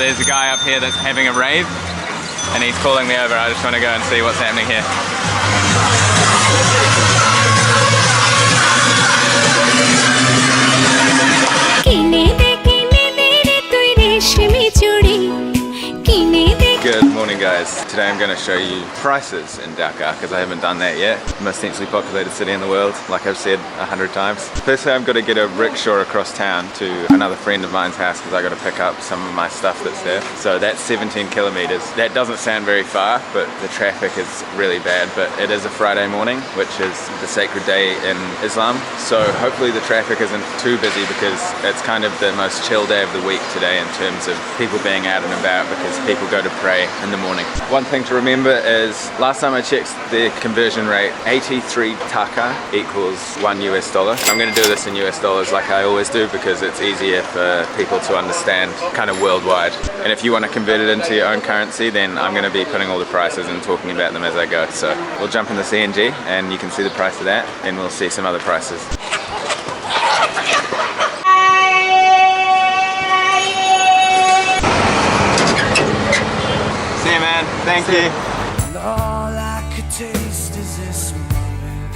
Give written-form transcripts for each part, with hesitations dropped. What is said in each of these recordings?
There's a guy up here that's having a rave and he's calling me over. I just want to go and see what's happening here. Good morning guys. Today I'm going to show you prices in Dhaka because I haven't done that yet. Most densely populated city in the world, like I've said 100 times. Firstly, I've got to get a rickshaw across town to another friend of mine's house because I got to pick up some of my stuff that's there. So that's 17 kilometers. That doesn't sound very far, but the traffic is really bad. But it is a Friday morning, which is the sacred day in Islam. So hopefully the traffic isn't too busy because it's kind of the most chill day of the week today in terms of people being out and about because people go to pray in the morning. One thing to remember is last time I checked the conversion rate, 83 Dhaka equals $1 US. I'm going to do this in US dollars like I always do because it's easier for people to understand kind of worldwide. And if you want to convert it into your own currency, then I'm going to be putting all the prices and talking about them as I go. So we'll jump in the CNG and you can see the price of that and we'll see some other prices. Thank you. All I could taste is this moment.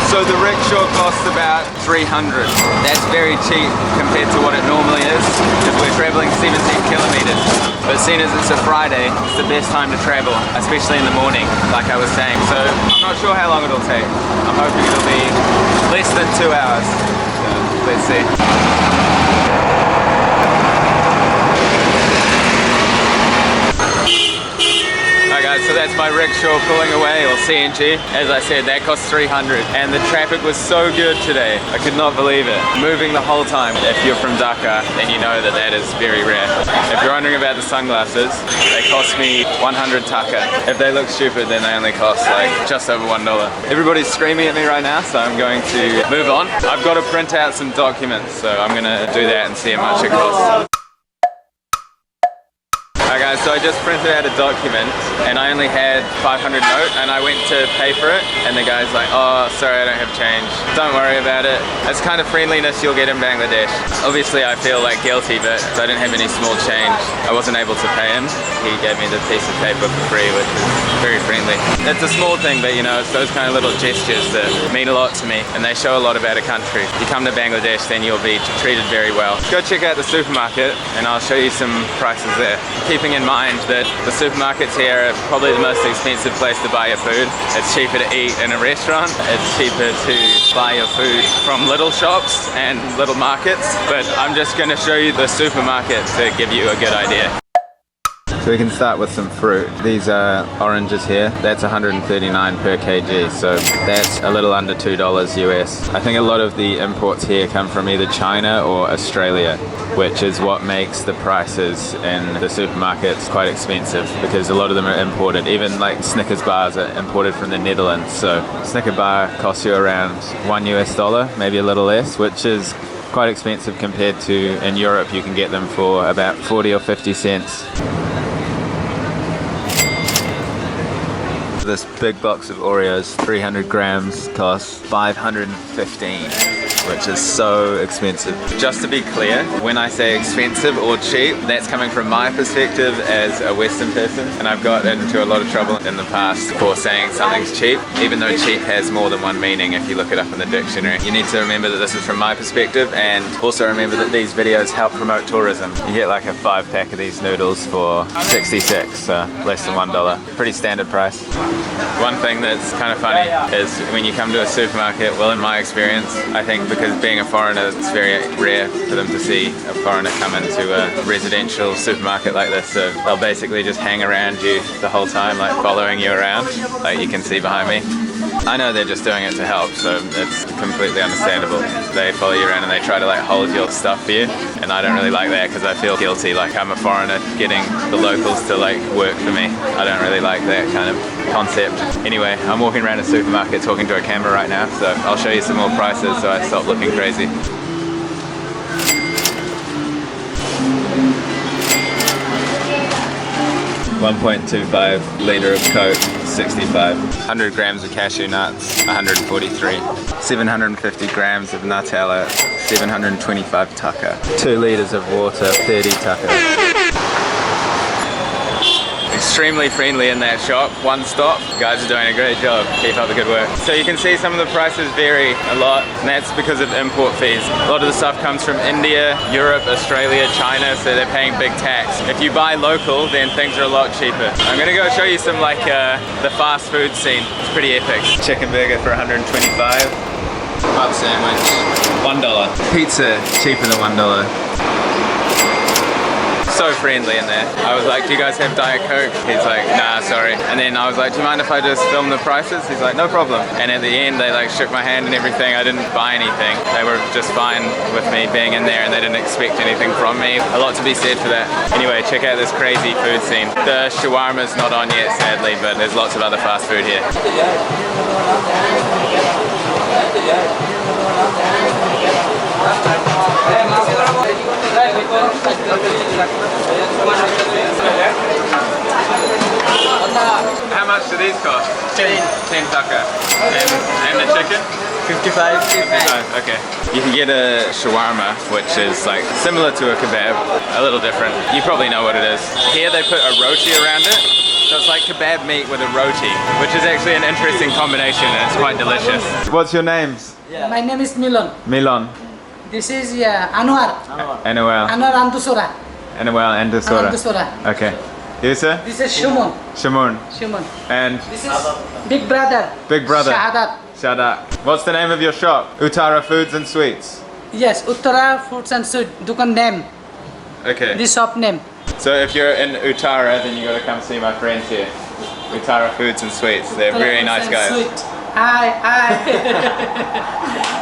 So the rickshaw costs about 300. That's very cheap compared to what it normally is if we're traveling 17 kilometers. But seeing as it's a Friday, it's the best time to travel, especially in the morning, like I was saying. So I'm not sure how long it'll take. I'm hoping it'll be less than 2 hours. So let's see. So that's my rickshaw pulling away, or CNG. As I said, that cost 300 and the traffic was so good today. I could not believe it. Moving the whole time. If you're from Dhaka, then you know that that is very rare. If you're wondering about the sunglasses, they cost me 100 Dhaka. If they look stupid, then they only cost like just over $1. Everybody's screaming at me right now, so I'm going to move on. I've got to print out some documents, so I'm going to do that and see how much it costs. Alright guys, so I just printed out a document and I only had 500 note and I went to pay for it and the guy's like, oh sorry I don't have change. Don't worry about it. It's kind of friendliness you'll get in Bangladesh. Obviously I feel like guilty, but I didn't have any small change. I wasn't able to pay him. He gave me the piece of paper for free, which is very friendly. It's a small thing, but you know, it's those kind of little gestures that mean a lot to me and they show a lot about a country. If you come to Bangladesh, then you'll be treated very well. Go check out the supermarket and I'll show you some prices there. Keeping in mind that the supermarkets here are probably the most expensive place to buy your food. It's cheaper to eat in a restaurant. It's cheaper to buy your food from little shops and little markets. But I'm just going to show you the supermarket to give you a good idea. So we can start with some fruit. These are oranges here. That's 139 per kg, so that's a little under $2 US. I think a lot of the imports here come from either China or Australia, which is what makes the prices in the supermarkets quite expensive because a lot of them are imported. Even like Snickers bars are imported from the Netherlands, so Snicker bar costs you around $1 US, maybe a little less, which is quite expensive compared to in Europe you can get them for about 40 or 50 cents. This big box of Oreos, 300 grams, costs $515, which is so expensive. Just to be clear, when I say expensive or cheap, that's coming from my perspective as a Western person, and I've got into a lot of trouble in the past for saying something's cheap, even though cheap has more than one meaning if you look it up in the dictionary. You need to remember that this is from my perspective, and also remember that these videos help promote tourism. You get like a 5-pack of these noodles for 66, so less than $1. Pretty standard price. One thing that's kind of funny is when you come to a supermarket, well in my experience, I think because being a foreigner, it's very rare for them to see a foreigner come into a residential supermarket like this, so they'll basically just hang around you the whole time, like following you around, like you can see behind me. I know they're just doing it to help, so it's completely understandable. They follow you around and they try to like hold your stuff for you, and I don't really like that because I feel guilty, like I'm a foreigner getting the locals to like work for me. I don't really like that kind of concept. Anyway, I'm walking around a supermarket talking to a camera right now, so I'll show you some more prices so I stop looking crazy. 1.25 litre of Coke, 65. 100 grams of cashew nuts, 143. 750 grams of Nutella, 725 taka. 2 litres of water, 30 taka. Extremely friendly in that shop, one stop. You guys are doing a great job, keep up the good work. So you can see some of the prices vary a lot, and that's because of import fees. A lot of the stuff comes from India, Europe, Australia, China, so they're paying big tax. If you buy local, then things are a lot cheaper. I'm gonna go show you some the fast food scene. It's pretty epic. Chicken burger for 125. Pub sandwich, $1. Pizza, cheaper than $1. So friendly in there. I was like, do you guys have Diet Coke? He's like, nah, sorry. And then I was like, do you mind if I just film the prices? He's like, no problem. And at the end, they like shook my hand and everything. I didn't buy anything. They were just fine with me being in there and they didn't expect anything from me. A lot to be said for that. Anyway, check out this crazy food scene. The shawarma's not on yet, sadly, but there's lots of other fast food here. How much do these cost? 10 taka. And the chicken? 55. Oh, okay. You can get a shawarma, which is like similar to a kebab, a little different. You probably know what it is. Here they put a roti around it. So it's like kebab meat with a roti, which is actually an interesting combination and it's quite delicious. What's your names? My name is Milon. Milon. This is Anwar. Anwar. Anwar Andusora. Anwar Andusora. Okay. You sir? This is Shumon. Shumon. Shumon. And? This is Big Brother. Big Brother. Shahadat. Shahadat. What's the name of your shop? Uttara Foods and Sweets. Yes, Uttara Foods and Sweets. Dukan name. Okay. This shop name. So if you're in Uttara, then you got to come see my friends here. Uttara Foods and Sweets. They're very nice guys. Sweet. Hi.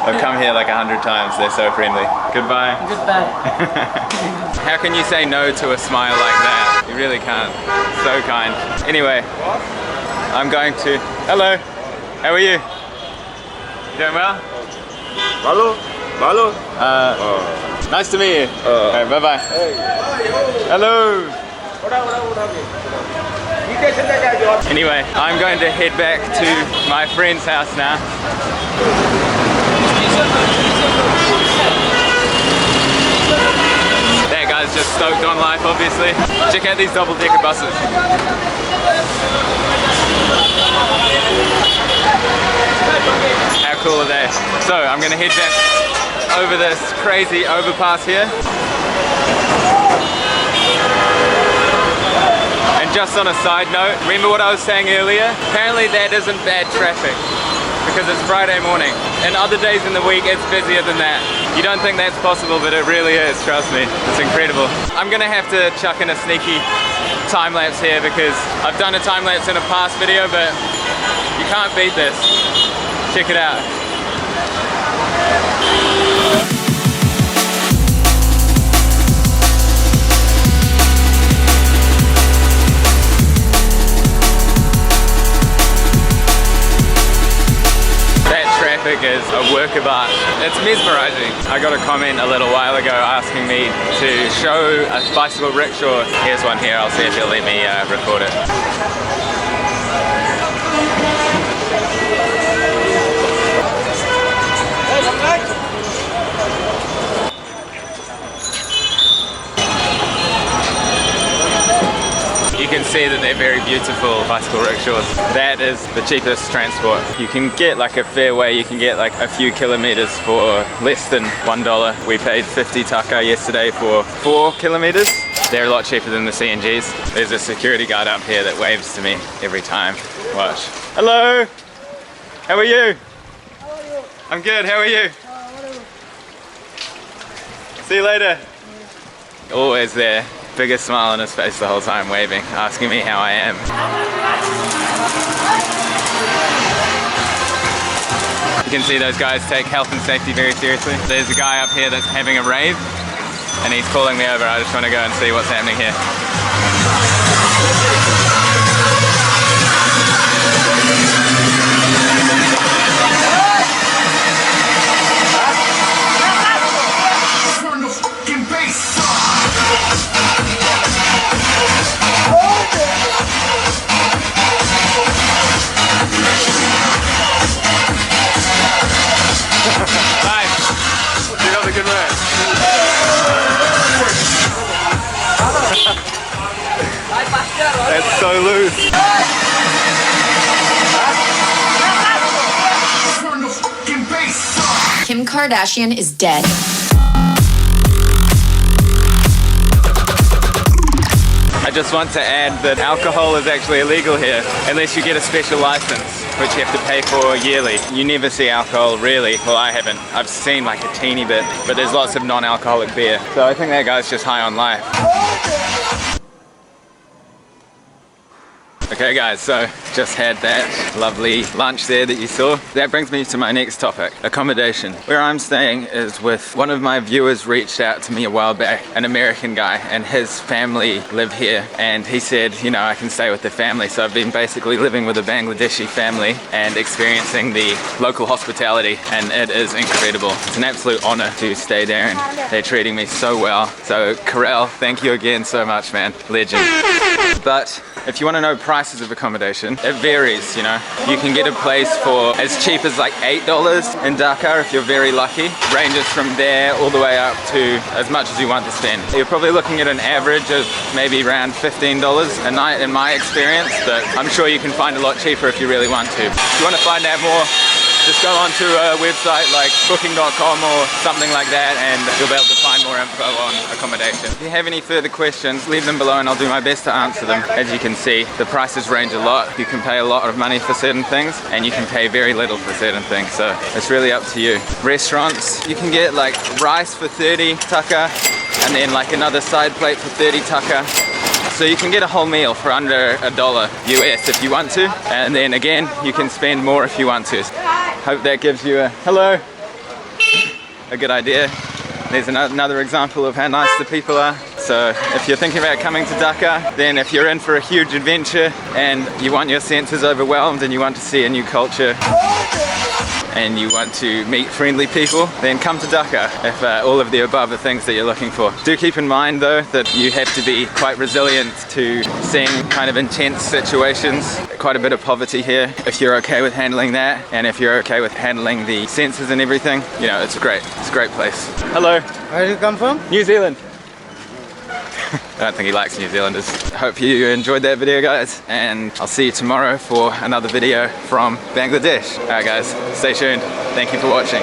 I've come here like 100 times. They're so friendly. Goodbye. Goodbye. How can you say no to a smile like that? You really can't. So kind. Anyway, I'm going to... Hello. How are you? You doing well? Malo? Nice to meet you. Alright, bye-bye. Hello. Anyway, I'm going to head back to my friend's house now. That guy's just stoked on life, obviously. Check out these double-decker buses. How cool are they? So I'm going to head back over this crazy overpass here. And just on a side note, remember what I was saying earlier? Apparently that isn't bad traffic because it's Friday morning. And other days in the week it's busier than that. You don't think that's possible, but it really is, trust me. It's incredible. I'm gonna have to chuck in a sneaky time lapse here because I've done a time lapse in a past video, but you can't beat this. Check it out. Is a work of art. It's mesmerizing. I got a comment a little while ago asking me to show a bicycle rickshaw. Here's one here. I'll see if he'll let me record it. You can see that they're very beautiful bicycle rickshaws. That is the cheapest transport. You can get like a fair way, you can get like a few kilometers for less than $1. We paid 50 taka yesterday for 4 kilometers. They're a lot cheaper than the CNGs. There's a security guard up here that waves to me every time. Watch. Hello! How are you? How are you? I'm good, how are you? See you later. Always there. Biggest smile on his face the whole time, waving, asking me how I am. You can see those guys take health and safety very seriously. There's a guy up here that's having a rave and he's calling me over. I just want to go and see what's happening here. so loose. Kim Kardashian is dead. I just want to add that alcohol is actually illegal here, unless you get a special license, which you have to pay for yearly. You never see alcohol, really. Well, I haven't. I've seen like a teeny bit, but there's lots of non-alcoholic beer. So I think that guy's just high on life. Okay guys, so just had that lovely lunch there that you saw. That brings me to my next topic, accommodation. Where I'm staying is with one of my viewers reached out to me a while back, an American guy, and his family live here, and he said, you know, I can stay with the family. So I've been basically living with a Bangladeshi family and experiencing the local hospitality, and it is incredible. It's an absolute honor to stay there, and they're treating me so well. So Karel, thank you again so much, man. Legend. But if you want to know prices of accommodation, it varies, you know. You can get a place for as cheap as like $8 in Dhaka if you're very lucky. Ranges from there all the way up to as much as you want to spend. You're probably looking at an average of maybe around $15 a night in my experience, but I'm sure you can find a lot cheaper if you really want to. If you want to find out more, just go onto a website like booking.com or something like that, and you'll be able to find more info on accommodation. If you have any further questions, leave them below and I'll do my best to answer them. As you can see, the prices range a lot. You can pay a lot of money for certain things, and you can pay very little for certain things, so it's really up to you. Restaurants, you can get like rice for 30 taka, and then like another side plate for 30 taka. So you can get a whole meal for under $1 US if you want to, and then again you can spend more if you want to. Hope that gives you a good idea. There's another example of how nice the people are. So if you're thinking about coming to Dhaka, then if you're in for a huge adventure and you want your senses overwhelmed and you want to see a new culture and you want to meet friendly people, then come to Dhaka if all of the above are things that you're looking for. Do keep in mind though that you have to be quite resilient to seeing kind of intense situations, quite a bit of poverty here. If you're okay with handling that, and if you're okay with handling the senses and everything, you know, it's a great place. Hello. Where do you come from? New Zealand. I don't think he likes New Zealanders. Hope you enjoyed that video guys, and I'll see you tomorrow for another video from Bangladesh. Alright guys, stay tuned. Thank you for watching.